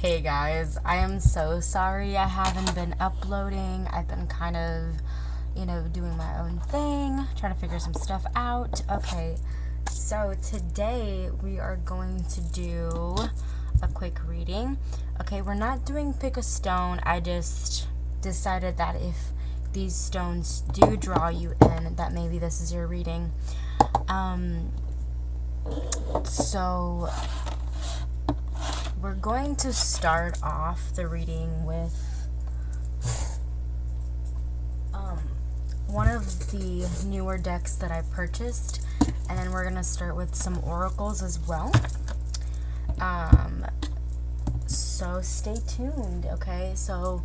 Hey guys, I am so sorry I haven't been uploading. I've been kind of, doing my own thing, trying to figure some stuff out. Okay, so today we are going to do a quick reading. Okay, we're not doing pick a stone. I just decided that if these stones do draw you in, that maybe this is your reading. So we're going to start off the reading with one of the newer decks that I purchased, and then we're going to start with some oracles as well. So stay tuned, okay? So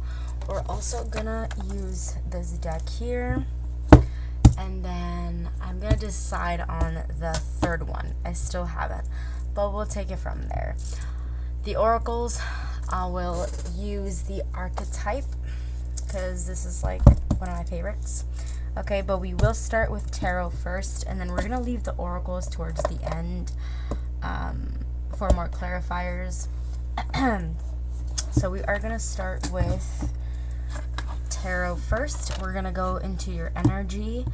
we're also going to use this deck here, and then I'm going to decide on the third one. I still haven't, but we'll take it from there. The oracles, I will use the archetype because this is like one of my favorites. Okay, but we will start with tarot first, and then we're going to leave the oracles towards the end for more clarifiers. So we are going to start with tarot first. We're going to go into your energy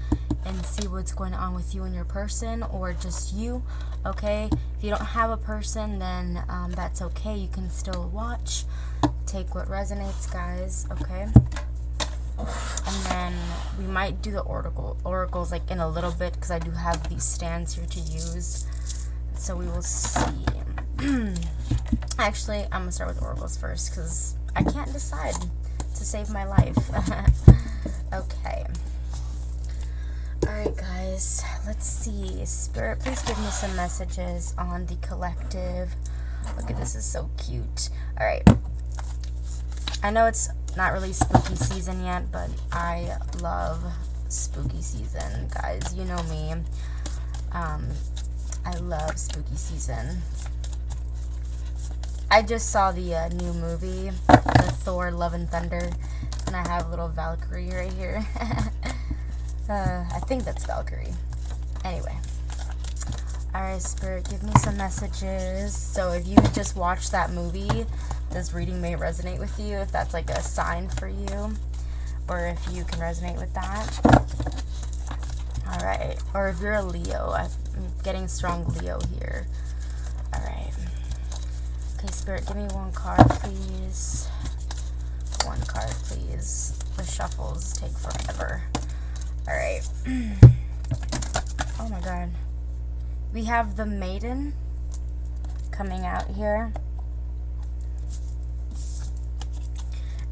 and see what's going on with you and your person, or just you. Okay, if you don't have a person, then that's okay. You can still watch, take what resonates, guys. Okay, and then we might do the oracles like in a little bit, because I do have these stands here to use, so we will see. Actually, I'm gonna start with oracles first because I can't decide, to save my life. Okay. Alright guys, let's see. Spirit, please give me some messages on the collective. Look at this, is so cute. Alright. I know it's not really spooky season yet, but I love spooky season, guys. You know me. I love spooky season. I just saw the new movie, the Thor Love and Thunder, and I have a little Valkyrie right here. I think that's Valkyrie. Anyway. Alright, Spirit, give me some messages. So if you just watched that movie, this reading may resonate with you, if that's like a sign for you, or if you can resonate with that. Alright. Or if you're a Leo. I'm getting strong Leo here. Alright. Okay, Spirit, give me one card, please. One card, please. The shuffles take forever. Alright. Oh my god. We have the Maiden coming out here.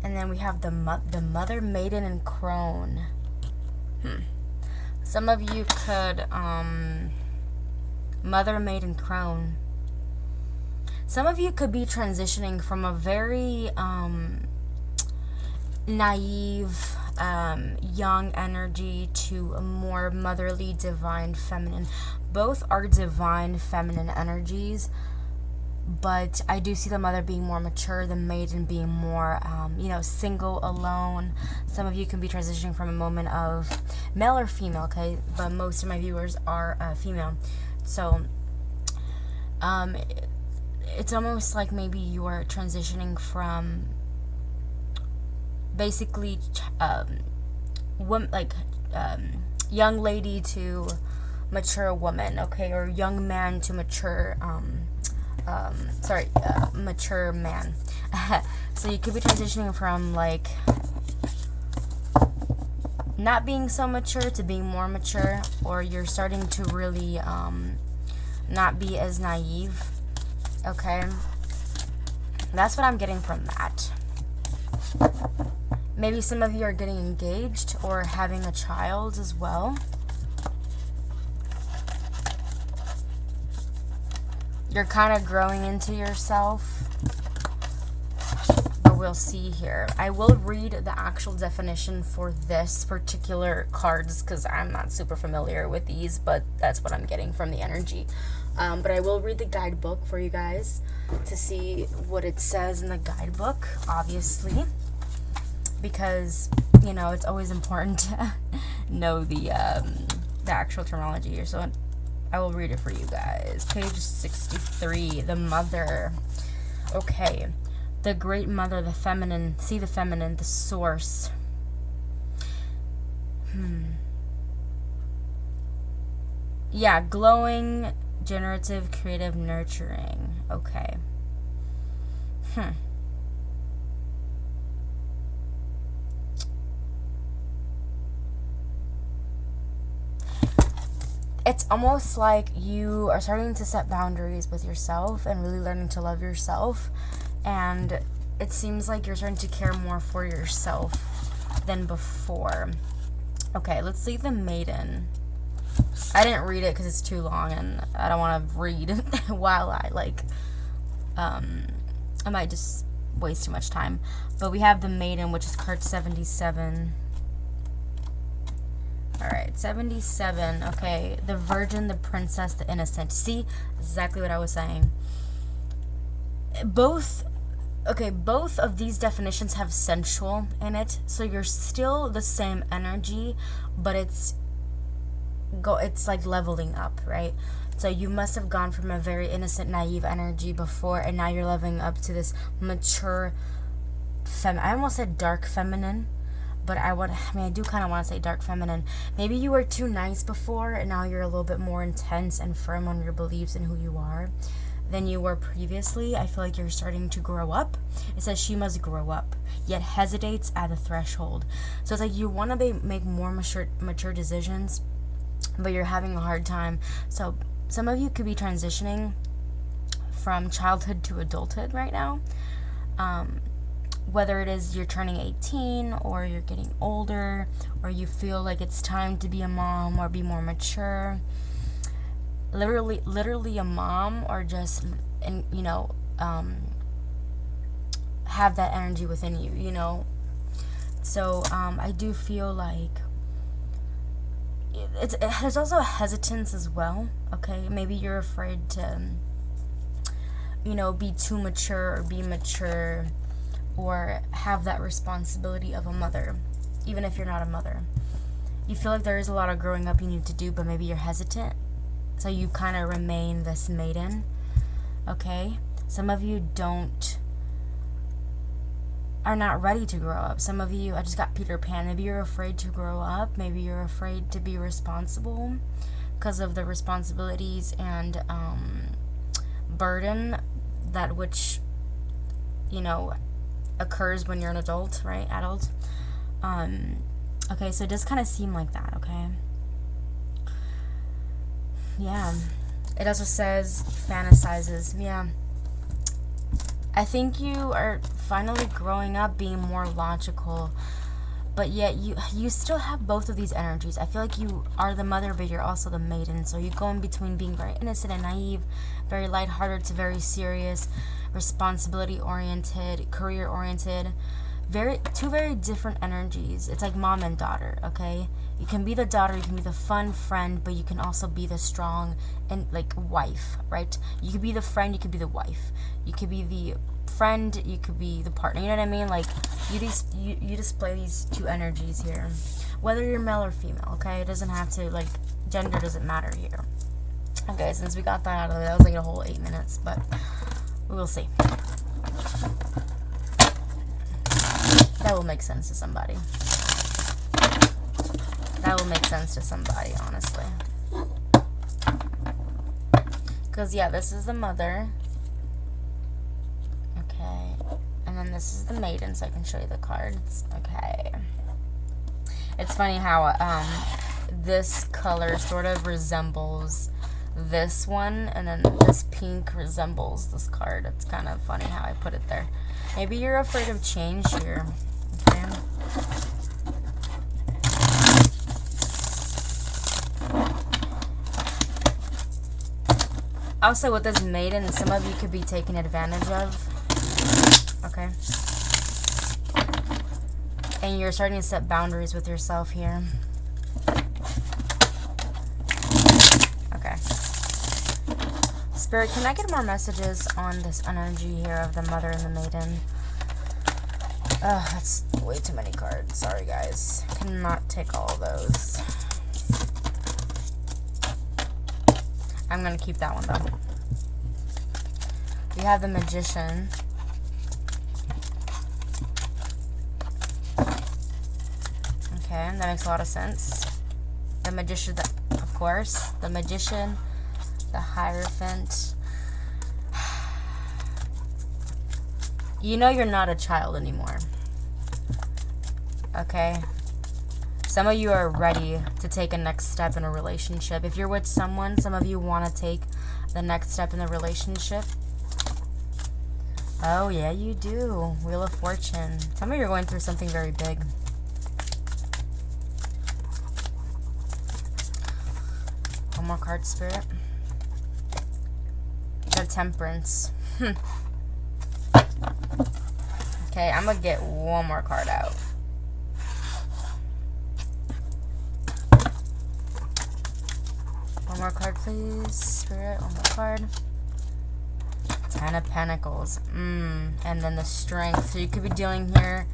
And then we have the Mother, Maiden, and Crone. Some of you could, Mother, Maiden, Crone. Some of you could be transitioning from a very, naive, young energy to a more motherly, divine, feminine. Both are divine, feminine energies, but I do see the Mother being more mature, the Maiden being more, single, alone. Some of you can be transitioning from a moment of male or female, okay? But most of my viewers are female. So, it's almost like maybe you are transitioning from basically young lady to mature woman, okay, or young man to mature mature man. So you could be transitioning from like not being so mature to being more mature, or you're starting to really not be as naive. Okay, that's what I'm getting from that. Maybe some of you are getting engaged or having a child as well. You're kind of growing into yourself. But we'll see here. I will read the actual definition for this particular cards because I'm not super familiar with these, but that's what I'm getting from the energy. But I will read the guidebook for you guys to see what it says in the guidebook, obviously. Because, it's always important to know the actual terminology here. So I will read it for you guys. Page 63, the Mother. Okay. The great mother, the feminine. See the feminine, the source. Yeah, glowing, generative, creative, nurturing. Okay. It's almost like you are starting to set boundaries with yourself and really learning to love yourself. And it seems like you're starting to care more for yourself than before. Okay, let's see the maiden. I didn't read it because it's too long and I don't want to read while I I might just waste too much time. But we have the maiden, which is card 77. Alright, 77. Okay, the virgin, the princess, the innocent. See? Exactly what I was saying. Both of these definitions have sensual in it. So you're still the same energy, but it's like leveling up, right? So you must have gone from a very innocent, naive energy before, and now you're leveling up to this mature I almost said dark feminine. But I do kind of want to say dark feminine. Maybe you were too nice before, and now you're a little bit more intense and firm on your beliefs and who you are than you were previously. I feel like you're starting to grow up. It says she must grow up, yet hesitates at the threshold. So it's like you want to make more mature decisions, but you're having a hard time. So some of you could be transitioning from childhood to adulthood right now. Whether it is you're turning 18 or you're getting older or you feel like it's time to be a mom or be more mature. Literally a mom, or just, have that energy within you, So I do feel like there's also a hesitance as well, okay? Maybe you're afraid to, be too mature or be mature, or have that responsibility of a mother, even if you're not a mother. You feel like there is a lot of growing up you need to do, but maybe you're hesitant. So you kind of remain this maiden, okay? Some of you are not ready to grow up. Some of you, I just got Peter Pan. Maybe you're afraid to grow up. Maybe you're afraid to be responsible because of the responsibilities and burden that which, occurs when you're an adult, right? Adult. Okay, so it does kind of seem like that, okay? Yeah. It also says fantasizes. Yeah. I think you are finally growing up, being more logical, but yet you still have both of these energies. I feel like you are the mother, but you're also the maiden. So you go in between being very innocent and naive, very lighthearted to very serious, responsibility-oriented, career-oriented. Two very different energies. It's like mom and daughter, okay? You can be the daughter, you can be the fun friend, but you can also be the strong and wife, right? You could be the friend, you could be the wife. You could be the friend, you could be the partner. You know what I mean? You display these two energies here, whether you're male or female, okay? It doesn't have to, gender doesn't matter here. Okay, since we got that out of the way, that was a whole 8 minutes, but we will see. That will make sense to somebody. That will make sense to somebody, honestly. Because, yeah, this is the mother. Okay. And then this is the maiden, so I can show you the cards. Okay. It's funny how this color sort of resembles this one, and then this pink resembles this card. It's kind of funny how I put it there. Maybe you're afraid of change here. Okay. Also, with this maiden, some of you could be taken advantage of. Okay. And you're starting to set boundaries with yourself here. Okay. Spirit, can I get more messages on this energy here of the mother and the maiden? That's way too many cards. Sorry, guys. Cannot take all of those. I'm going to keep that one, though. We have the Magician. Okay, that makes a lot of sense. The Magician, of course. The Magician, the Hierophant. You know you're not a child anymore. Okay? Some of you are ready to take a next step in a relationship. If you're with someone, some of you want to take the next step in the relationship. Oh, yeah, you do. Wheel of Fortune. Some of you are going through something very big. One more card, Spirit. The Temperance. Okay, I'm gonna get one more card out. One more card, please. Spirit, one more card. 10 of Pentacles. And then the Strength. So you could be dealing here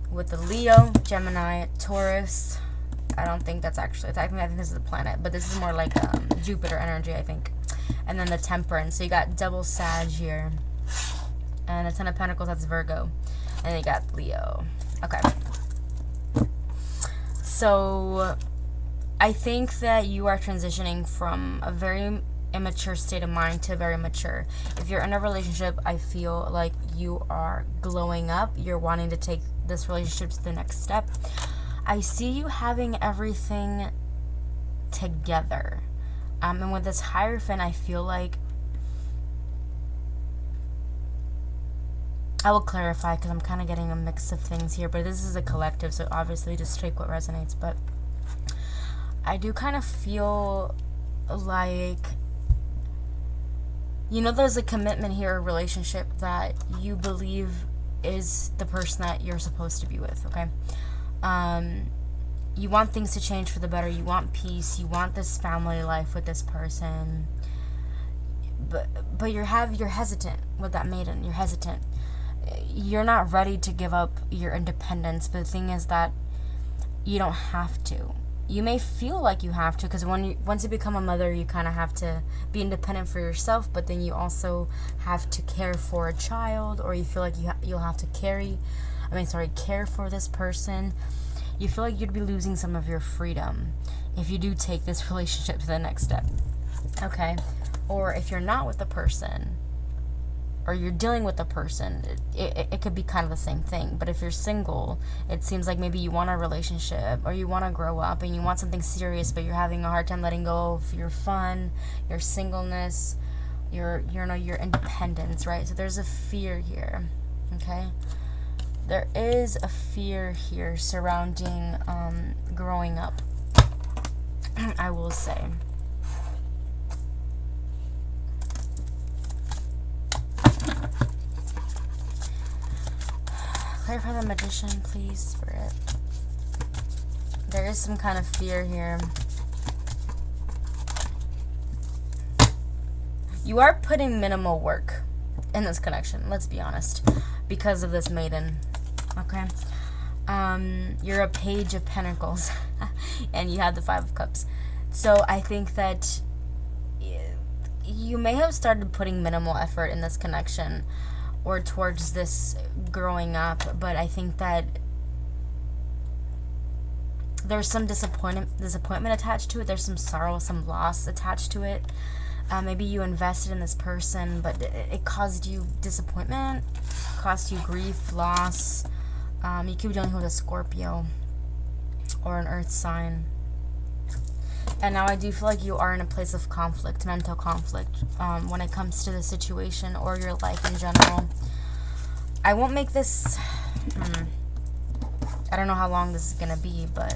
with the Leo, Gemini, Taurus. I don't think that's actually, I think this is a planet, but this is more like Jupiter energy, I think. And then the Temperance. So you got double Sag here. And a 10 of Pentacles, that's Virgo. And then you got Leo. Okay. So I think that you are transitioning from a very immature state of mind to very mature. If you're in a relationship, I feel like you are glowing up. You're wanting to take this relationship to the next step. I see you having everything together. And with this Hierophant, I feel like, I will clarify because I'm kind of getting a mix of things here, but this is a collective, so obviously just take what resonates. But I do kind of feel like, you know, there's a commitment here, a relationship that you believe is the person that you're supposed to be with, okay? You want things to change for the better. You want peace. You want this family life with this person. But you're hesitant with that maiden. You're hesitant. You're not ready to give up your independence, but the thing is that you don't have to. You may feel like you have to, because once you become a mother, you kind of have to be independent for yourself, but then you also have to care for a child, or you feel like you'll have to care for this person. You feel like you'd be losing some of your freedom if you do take this relationship to the next step, okay? Or if you're not with the person, or you're dealing with a person, it could be kind of the same thing. But if you're single, it seems like maybe you want a relationship, or you want to grow up and you want something serious, but you're having a hard time letting go of your fun, your singleness, your independence, right? So there's a fear here, okay? There is a fear here surrounding growing up, I will say. Clarify the Magician, please, Spirit. There is some kind of fear here. You are putting minimal work in this connection, let's be honest, because of this maiden, okay? You're a Page of Pentacles, and you have the Five of Cups. So I think that you may have started putting minimal effort in this connection, or towards this growing up, but I think that there's some disappointment attached to it. There's some sorrow, some loss attached to it. Maybe you invested in this person, but it caused you disappointment, caused you grief, loss. You could be dealing with a Scorpio or an Earth sign. And now I do feel like you are in a place of conflict, mental conflict, when it comes to the situation or your life in general. I won't make this, I don't know how long this is going to be, but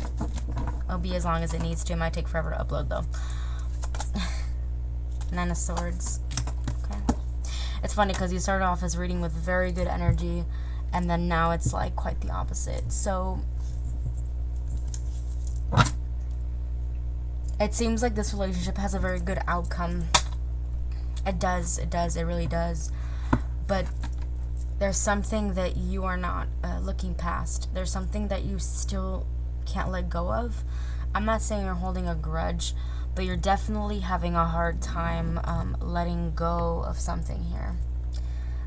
it'll be as long as it needs to. It might take forever to upload, though. Nine of Swords. Okay. It's funny because you started off as reading with very good energy, and then now it's like quite the opposite. So it seems like this relationship has a very good outcome. It does, it really does. But there's something that you are not looking past. There's something that you still can't let go of. I'm not saying you're holding a grudge, but you're definitely having a hard time letting go of something here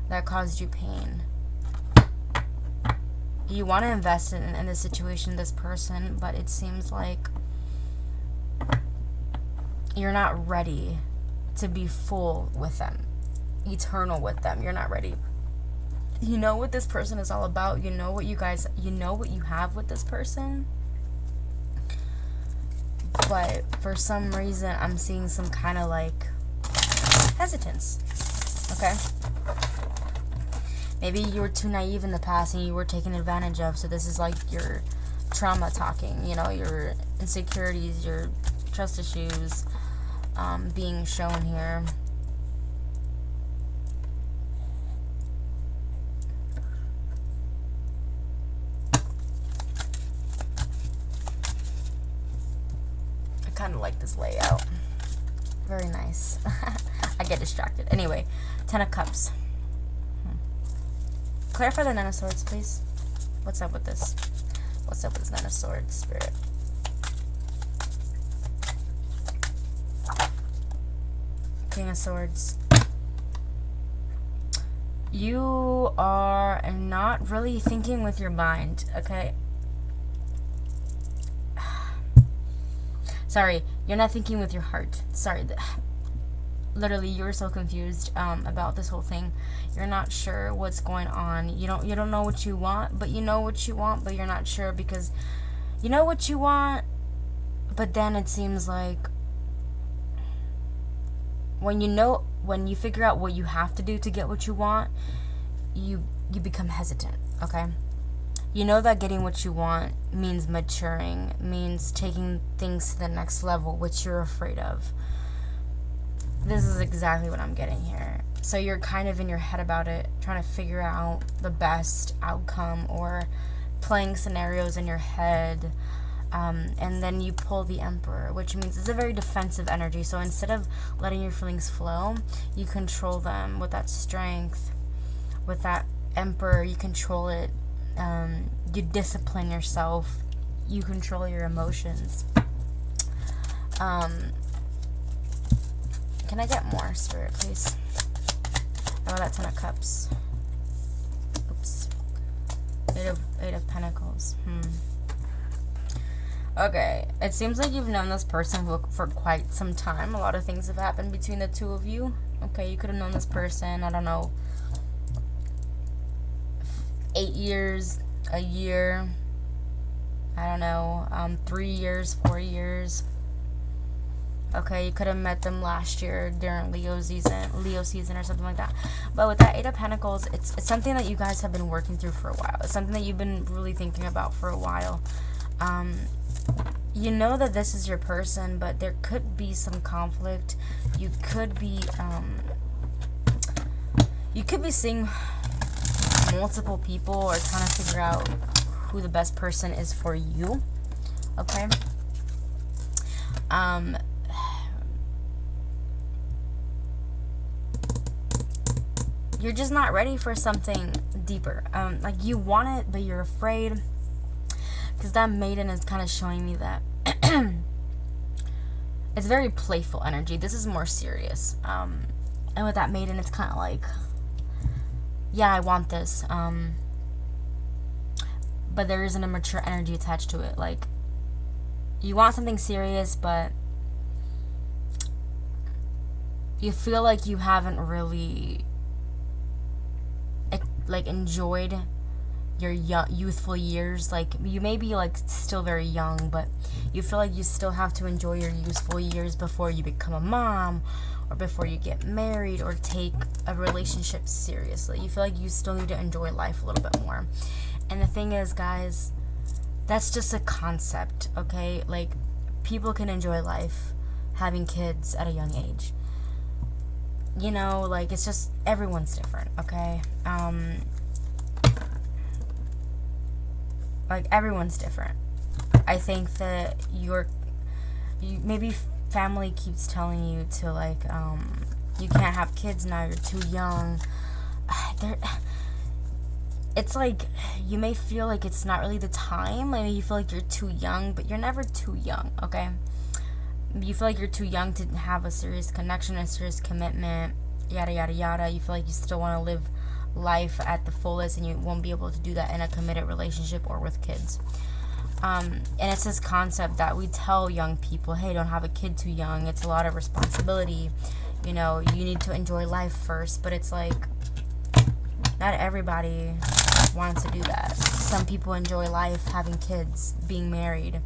that caused you pain. you want to invest in this situation, this person, but it seems like you're not ready to be full with them, eternal with them. You're not ready. You know what this person is all about. You know what you have with this person. But for some reason, I'm seeing some kind of like hesitance. Okay? Maybe you were too naive in the past and you were taken advantage of. So this is like your trauma talking, you know, your insecurities, your trust issues being shown here. I kind of like this layout. Very nice. I get distracted. Anyway, 10 of Cups. Clarify the Nine of Swords, please. What's up with this? What's up with this Nine of Swords, Spirit? King of Swords. You are not really thinking with your mind, okay? Sorry, you're not thinking with your heart. Sorry. Literally, you're so confused about this whole thing. You're not sure what's going on. You don't know what you want, but you know what you want, but you're not sure because you know what you want, but then it seems like when you figure out what you have to do to get what you want, you become hesitant, okay? You know that getting what you want means maturing, means taking things to the next level, which you're afraid of. This is exactly what I'm getting here. So you're kind of in your head about it, trying to figure out the best outcome or playing scenarios in your head. And then you pull the Emperor, which means it's a very defensive energy. So instead of letting your feelings flow, you control them with that strength. With that Emperor, you control it. You discipline yourself. You control your emotions. Can I get more, Spirit, please? Oh, that 10 of Cups. Oops. Eight of Pentacles. Okay. It seems like you've known this person for quite some time. A lot of things have happened between the two of you. Okay, you could have known this person, I don't know, 8 years, a year, I don't know, 3 years, 4 years. Okay, you could have met them last year during Leo season or something like that. But with that Eight of Pentacles, it's something that you guys have been working through for a while. It's something that you've been really thinking about for a while. You know that this is your person, but there could be some conflict. You could be seeing multiple people or trying to figure out who the best person is for you. Okay? You're just not ready for something deeper. Like you want it, but you're afraid. Because that Maiden is kind of showing me that it's very playful energy. This is more serious. And with that Maiden, it's kind of like, yeah, I want this. But there isn't a mature energy attached to it. Like, you want something serious, but you feel like you haven't really like enjoyed your youthful years. Like, you may be like still very young, but you feel like you still have to enjoy your youthful years before you become a mom or before you get married or take a relationship seriously. You feel like you still need to enjoy life a little bit more. And the thing is, guys, that's just a concept, okay? Like, people can enjoy life having kids at a young age. You know, like, it's just, everyone's different, okay? Like, everyone's different. I think that maybe family keeps telling you to, like, you can't have kids now, you're too young. It's like, you may feel like it's not really the time. Maybe you feel like you're too young, but you're never too young, okay? You feel like you're too young to have a serious connection, a serious commitment, yada, yada, yada. You feel like you still want to live life at the fullest, and you won't be able to do that in a committed relationship or with kids. And it's this concept that we tell young people, hey, don't have a kid too young. It's a lot of responsibility. You know, you need to enjoy life first. But it's like, not everybody wants to do that. Some people enjoy life, having kids, being married.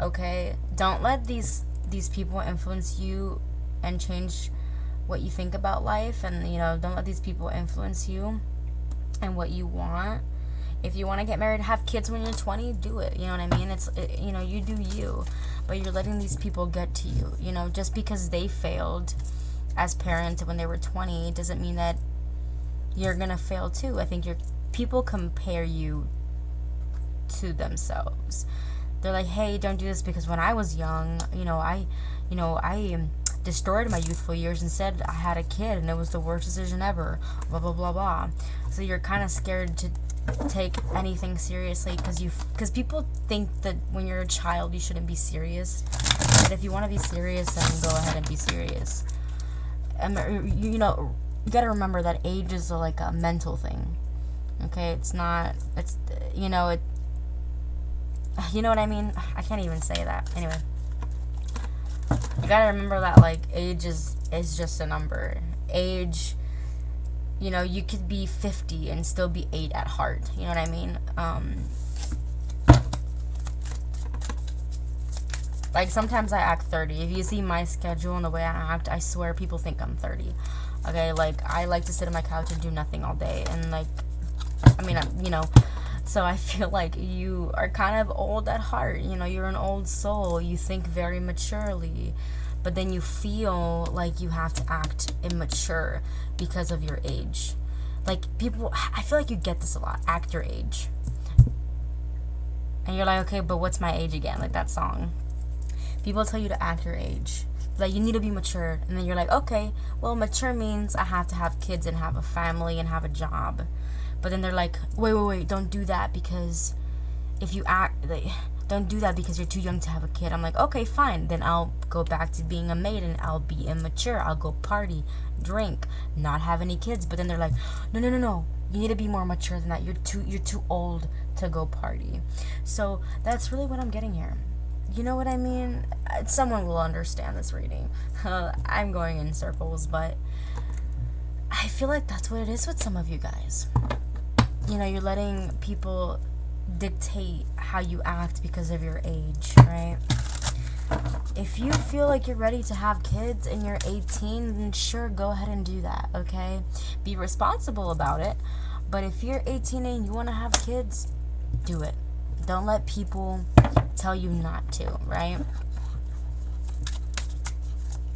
Okay? Don't let these people influence you and change what you think about life. And, you know, don't let these people influence you and what you want. If you want to get married, have kids when you're 20, do it. You know what I mean? You know, you do you. But you're letting these people get to you. You know, just because they failed as parents when they were 20 doesn't mean that you're going to fail too. I think people compare you to themselves. They're like, hey, don't do this because when I was young, I destroyed my youthful years and said I had a kid and it was the worst decision ever. Blah, blah, blah, blah. So you're kind of scared to take anything seriously because people think that when you're a child you shouldn't be serious. But if you want to be serious, then go ahead and be serious. And you gotta remember that age is like a mental thing. Okay, it's not. It's you know what I mean. I can't even say that. Anyway, you gotta remember that like age is just a number. Age. You know, you could be 50 and still be 8 at heart. You know what I mean? Like, sometimes I act 30. If you see my schedule and the way I act, I swear people think I'm 30. Okay? Like, I like to sit on my couch and do nothing all day. And, like, so I feel like you are kind of old at heart. You know, you're an old soul. You think very maturely. But then you feel like you have to act immature because of your age. Like, people, I feel like you get this a lot. Act your age. And you're like, okay, but what's my age again? Like that song. People tell you to act your age. Like, you need to be mature. And then you're like, okay, well, mature means I have to have kids and have a family and have a job. But then they're like, wait, don't do that because if you act... Don't do that because you're too young to have a kid. I'm like, okay, fine. Then I'll go back to being a maid and I'll be immature. I'll go party, drink, not have any kids. But then they're like, no. You need to be more mature than that. You're too old to go party. So that's really what I'm getting here. You know what I mean? Someone will understand this reading. I'm going in circles, but I feel like that's what it is with some of you guys. You know, you're letting people dictate how you act because of your age, right? If you feel like you're ready to have kids and you're 18, then sure, go ahead and do that, okay? Be responsible about it. But if you're 18 and you want to have kids, do it. Don't let people tell you not to, right?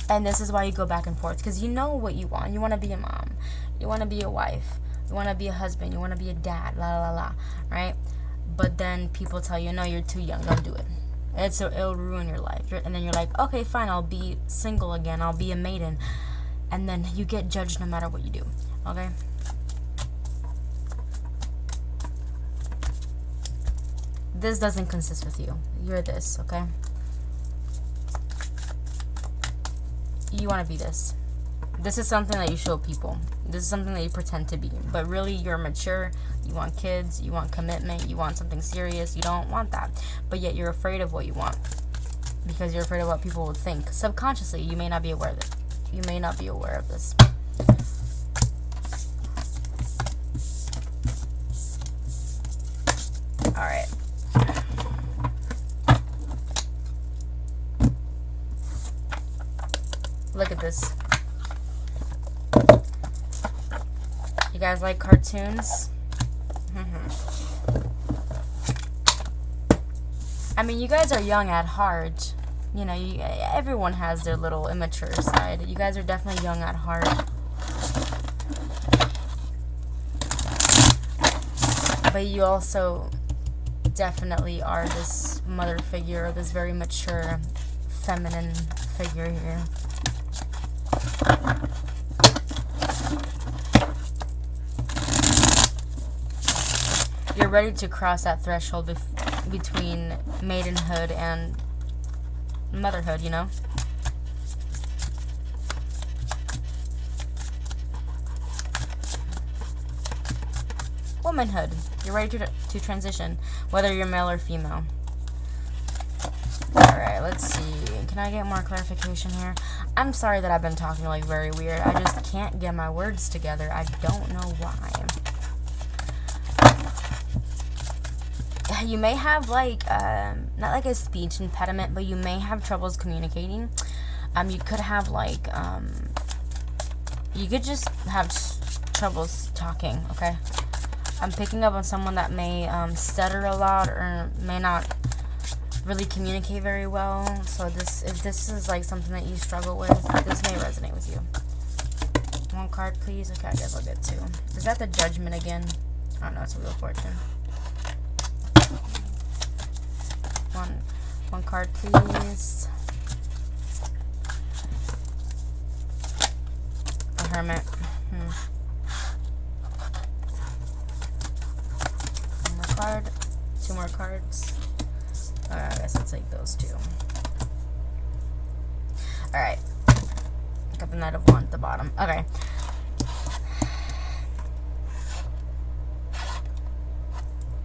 And this is why you go back and forth, because you know what you want. You want to be a mom. You want to be a wife. You want to be a husband. You want to be a dad, right? But then people tell you, no, you're too young, don't do it. It'll ruin your life. And then you're like, okay, fine, I'll be single again, I'll be a maiden. And then you get judged no matter what you do, okay? This doesn't consist with you. You're this, okay? You want to be this. This is something that you show people. This is something that you pretend to be. But really, you're mature. You want kids. You want commitment. You want something serious. You don't want that. But yet, you're afraid of what you want. Because you're afraid of what people would think. Subconsciously, you may not be aware of it. You may not be aware of this. Alright. Look at this. You guys like cartoons? I mean, you guys are young at heart. You know, everyone has their little immature side. You guys are definitely young at heart. But you also definitely are this mother figure, this very mature, feminine figure here. You're ready to cross that threshold between maidenhood and motherhood, you know? womanhood. You're ready to transition, whether you're male or female. Alright, let's see. Can I get more clarification here? I'm sorry that I've been talking like very weird. I just can't get my words together. I don't know why. You may have like, not like a speech impediment, but you may have troubles communicating. You could have like, you could just have troubles talking, okay? I'm picking up on someone that may stutter a lot or may not really communicate very well. So if this is like something that you struggle with, this may resonate with you. One card, please. Okay, I guess I'll get two. Is that the Judgment again? Oh no, it's a Wheel of Fortune. One card, please. A Hermit. One more card. Two more cards. Alright, I guess I'll take those two. Alright. Got the Knight of Wands at the bottom. Okay.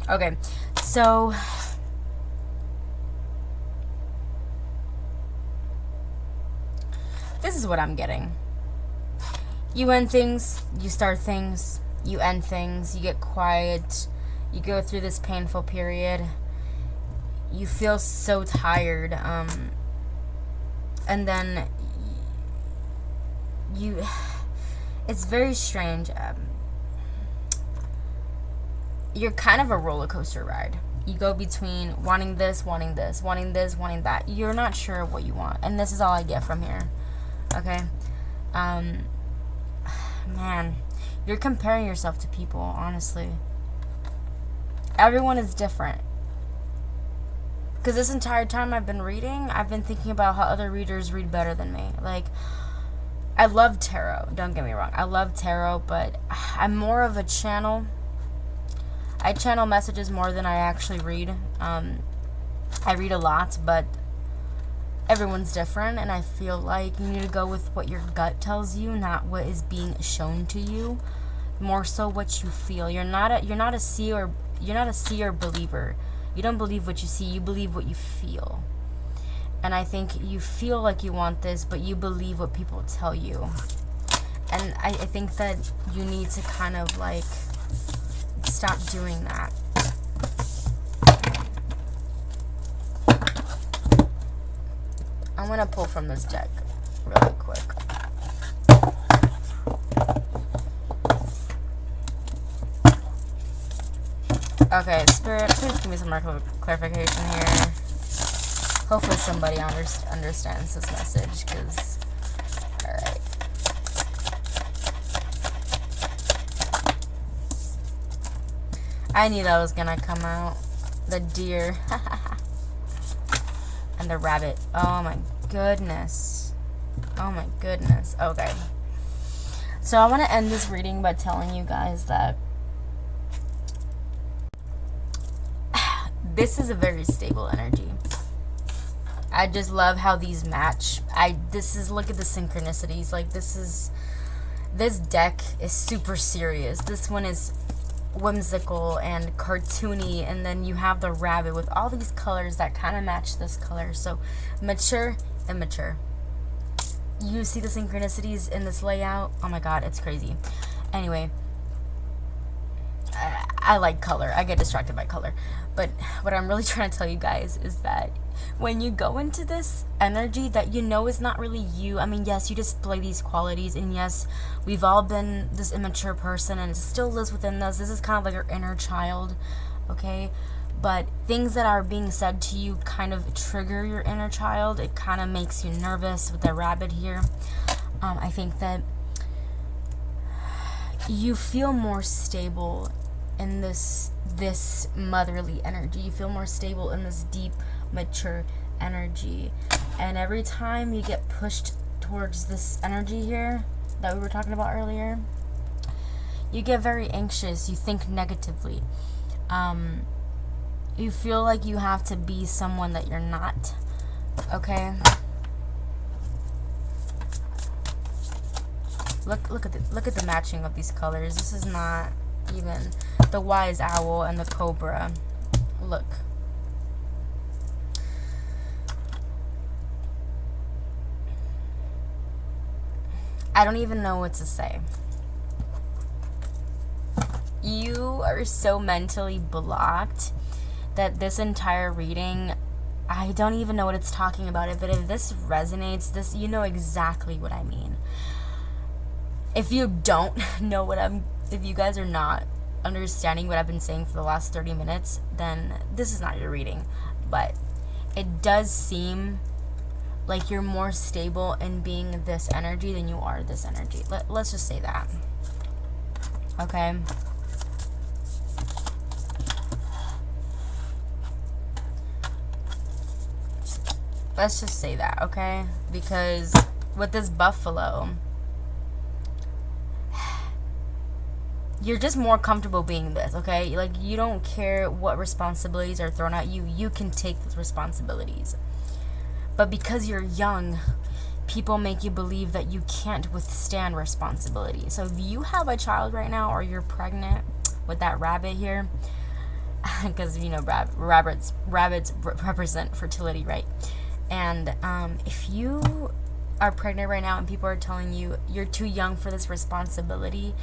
Okay. So this is what I'm getting. You end things, you start things, you end things, you get quiet, you go through this painful period, you feel so tired, and then it's very strange. You're kind of a roller coaster ride. You go between wanting this, wanting this, wanting this, wanting that. You're not sure what you want, and this is all I get from here. Okay, man, you're comparing yourself to people, honestly. Everyone is different. Because this entire time I've been reading, I've been thinking about how other readers read better than me. Like, I love tarot, don't get me wrong. I love tarot, but I'm more of a channel. I channel messages more than I actually read. I read a lot, but everyone's different, and I feel like you need to go with what your gut tells you, not what is being shown to you. More so what you feel. You're not a seer believer. You don't believe what you see, you believe what you feel. And I think you feel like you want this, but you believe what people tell you. And I think that you need to kind of like stop doing that. I'm gonna pull from this deck really quick. Okay, Spirit, please give me some more clarification here. Hopefully somebody understands this message, because, alright. I knew that was gonna come out. The deer. And the rabbit. Oh my goodness. Oh my goodness. Okay. So I want to end this reading by telling you guys that this is a very stable energy. I just love how these match. Look at the synchronicities. Like, this deck is super serious. This one is whimsical and cartoony, and then you have the rabbit with all these colors that kind of match this color. So mature and mature. You see the synchronicities in this layout? Oh my god, it's crazy. Anyway, I like color. I get distracted by color. But what I'm really trying to tell you guys is that when you go into this energy that you know is not really you, I mean, yes, you display these qualities, and yes, we've all been this immature person, and it still lives within us. This is kind of like our inner child, okay? But things that are being said to you kind of trigger your inner child. It kind of makes you nervous with the rabbit here. I think that you feel more stable in this motherly energy. You feel more stable in this deep, mature energy. And every time you get pushed towards this energy here that we were talking about earlier, you get very anxious. You think negatively. You feel like you have to be someone that you're not. Okay? Look at the matching of these colors. This is not even. The wise owl and the cobra. Look. I don't even know what to say. You are so mentally blocked that this entire reading, I don't even know what it's talking about. But if this resonates, this, you know exactly what I mean. If you don't know if you guys are not understanding what I've been saying for the last 30 minutes, then this is not your reading. But it does seem like you're more stable in being this energy than you are this energy. Let's just say that. Okay? Let's just say that, okay? Because with this buffalo, you're just more comfortable being this, okay? Like, you don't care what responsibilities are thrown at you. You can take those responsibilities. But because you're young, people make you believe that you can't withstand responsibility. So if you have a child right now, or you're pregnant with that rabbit here, because, you know, rabbits represent fertility, right? And if you are pregnant right now and people are telling you you're too young for this responsibility,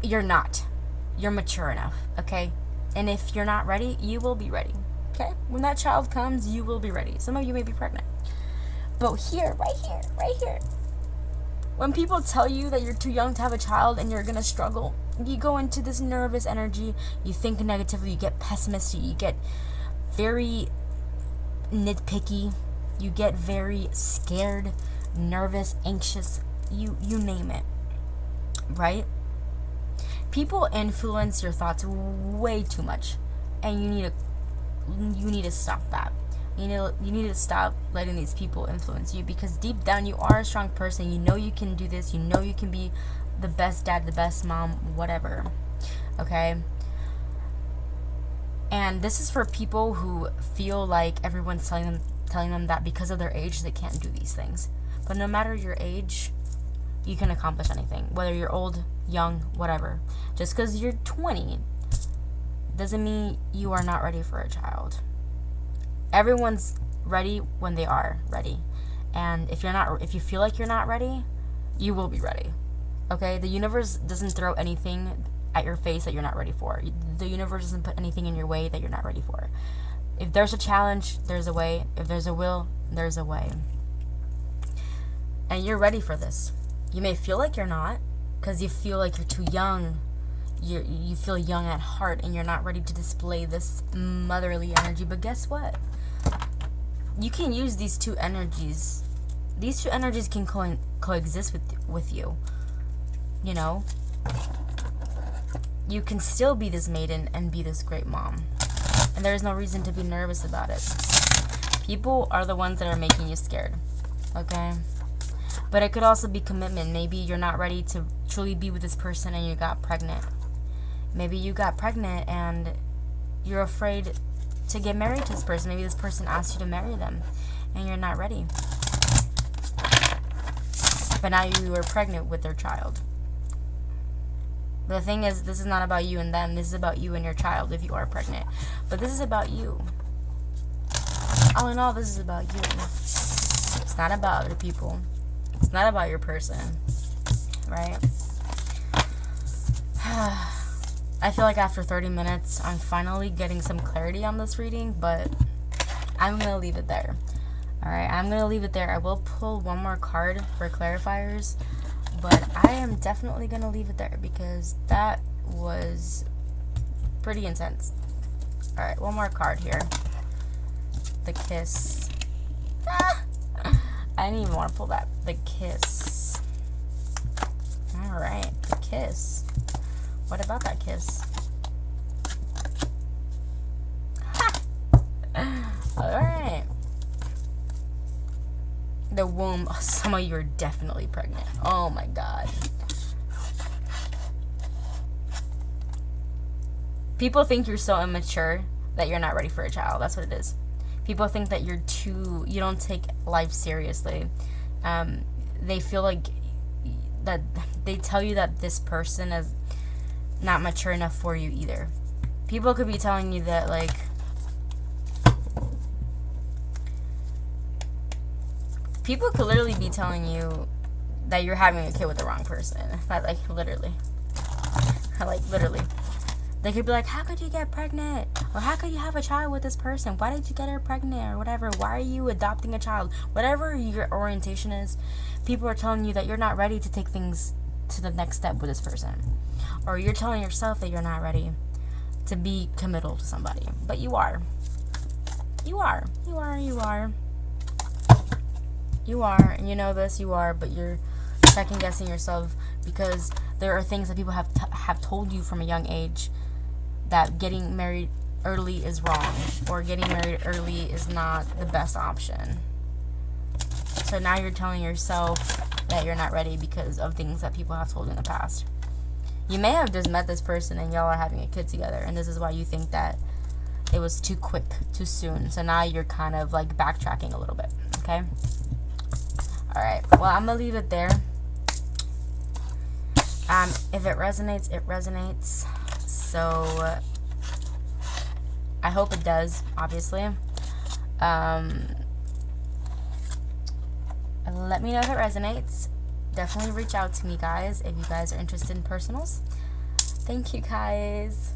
you're not. You're mature enough, okay? And if you're not ready, you will be ready, okay? When that child comes, you will be ready. Some of you may be pregnant. But here, right here, when people tell you that you're too young to have a child and you're going to struggle, you go into this nervous energy, you think negatively, you get pessimistic, you get very nitpicky, you get very scared, nervous, anxious, you name it, right? People influence your thoughts way too much, and you need to stop that. You need to stop letting these people influence you, because deep down you are a strong person. You know you can do this. You know you can be the best dad, the best mom, whatever. Okay? And this is for people who feel like everyone's telling them that because of their age they can't do these things. But no matter your age, you can accomplish anything. Whether you're old, young, whatever. Just because you're 20 doesn't mean you are not ready for a child. Everyone's ready when they are ready. And if you feel like you're not ready, you will be ready. Okay? The universe doesn't throw anything at your face that you're not ready for. The universe doesn't put anything in your way that you're not ready for. If there's a challenge, there's a way. If there's a will, there's a way. And you're ready for this. You may feel like you're not, because you feel like you're too young. You feel young at heart, and you're not ready to display this motherly energy. But guess what? You can use these two energies. These two energies can coexist with you. You know? You can still be this maiden and be this great mom. And there's no reason to be nervous about it. People are the ones that are making you scared. Okay? But it could also be commitment. Maybe you're not ready to truly be with this person and you got pregnant. Maybe you got pregnant and you're afraid to get married to this person. Maybe this person asked you to marry them and you're not ready. But now you are pregnant with their child. The thing is, this is not about you and them. This is about you and your child if you are pregnant. But this is about you. All in all, this is about you. It's not about other people. It's not about your person. Right? I feel like after 30 minutes, I'm finally getting some clarity on this reading, but I'm going to leave it there. Alright, I'm going to leave it there. I will pull one more card for clarifiers, but I am definitely going to leave it there because that was pretty intense. Alright, one more card here. The kiss. I didn't even want to pull that. The kiss. Alright, the kiss. What about that kiss? Alright. The womb. Oh, some of you are definitely pregnant. Oh my god. People think you're so immature that you're not ready for a child. That's what it is. People think that you don't take life seriously. They feel like that they tell you that this person not mature enough for you either. People could be telling you that, like, people could literally be telling you that you're having a kid with the wrong person. Like, literally. Like, literally. They could be like, how could you get pregnant? Or how could you have a child with this person? Why did you get her pregnant? Or whatever. Why are you adopting a child? Whatever your orientation is, people are telling you that you're not ready to take things to the next step with this person. Or you're telling yourself that you're not ready to be committal to somebody. But you are. You are. You are. You are. You are. And you know this, you are. But you're second guessing yourself because there are things that people have told you from a young age that getting married early is wrong, or getting married early is not the best option. So now you're telling yourself that you're not ready because of things that people have told you in the past. You may have just met this person and y'all are having a kid together, and this is why you think that it was too quick, too soon. So now you're kind of like backtracking a little bit, okay? Alright, well, I'm gonna leave it there. If it resonates, it resonates. So I hope it does, obviously. Let me know if it resonates. Definitely reach out to me, guys, if you guys are interested in personals. Thank you, guys.